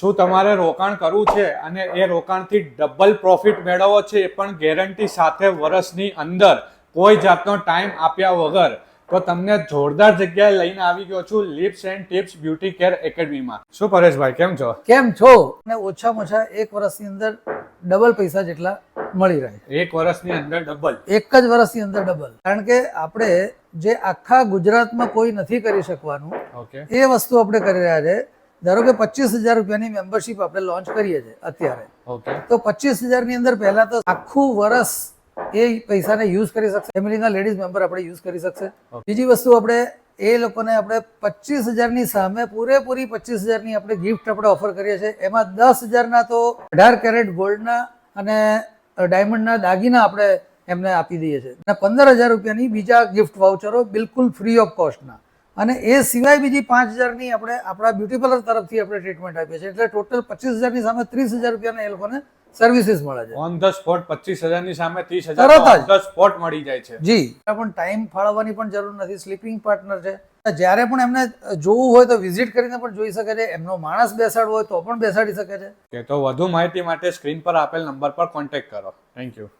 શું તમારે રોકાણ કરવું છે અને એ રોકાણથી ડબલ પ્રોફિટ મેળવવો છે, એ પણ ગેરંટી સાથે વર્ષની અંદર કોઈ જાતનો ટાઈમ આપ્યા વગર, તો તમને જોરદાર જગ્યાએ લઈને આવી ગયો છું lips and tips beauty care એકેડમીમાં. શું પરેશભાઈ, કેમ છો? કેમ છો? અને ઓછામાં ઓછા એક વર્ષની અંદર ડબલ પૈસા જેટલા મળી રહે. એક વર્ષની અંદર ડબલ? એક જ વર્ષની અંદર ડબલ. કારણ કે આપણે જે આખા ગુજરાતમાં કોઈ નથી કરી શકવાનું, ઓકે, એ વસ્તુ આપણે કરી રહ્યા છે. ધારો કે 25,000 રૂપિયાની મેમ્બરશિપ આપણે લોન્ચ કરીએ છીએ અત્યારે. ઓકે, તો 25,000 ની અંદર પહેલા તો આખું વર્ષ એ પૈસાને યુઝ કરી શકશે. ફેમિલીના લેડીઝ મેમ્બર આપણે યુઝ કરી શકશે. બીજી વસ્તુ, આપણે એ લોકોને આપણે 25,000 ની સામે પૂરેપૂરી 25,000 ની આપણે ગિફ્ટ આપણે ઓફર કરીએ છીએ. એમાં 10,000 ના તો 18 કેરેટ ગોલ્ડના અને ડાયમંડના દાગીના આપણે એમને આપી દઈએ છીએ, અને 15,000 રૂપિયાની બીજા ગિફ્ટ વાઉચરો બિલકુલ ફ્રી ઓફ કોસ્ટના. અને એ સિવાય બીજી 5,000 ની આપણે આપણા બ્યુટી પાર્લર તરફથી આપણે ટ્રીટમેન્ટ આપીએ છીએ. એટલે ટોટલ 25,000 ની સામે 30,000 રૂપિયાના એ લોકોને સર્વિસીસ મળે છે. ઓન ધ સ્પોટ 25,000 ની સામે 30,000 તરત જ ઓન ધ સ્પોટ મળી જાય છે. જી, પણ ટાઈમ ફાળવવાની પણ જરૂર નથી. સ્લીપિંગ પાર્ટનર છે. જ્યારે પણ એમને જોવું હોય તો વિઝિટ કરીને પણ જોઈ શકે છે. એમનો માણસ બેસાડવો હોય તો પણ બેસાડી શકે છે. કે તો વધુ માહિતી માટે સ્ક્રીન પર આપેલ નંબર પર કોન્ટેક્ટ કરો. Thank you.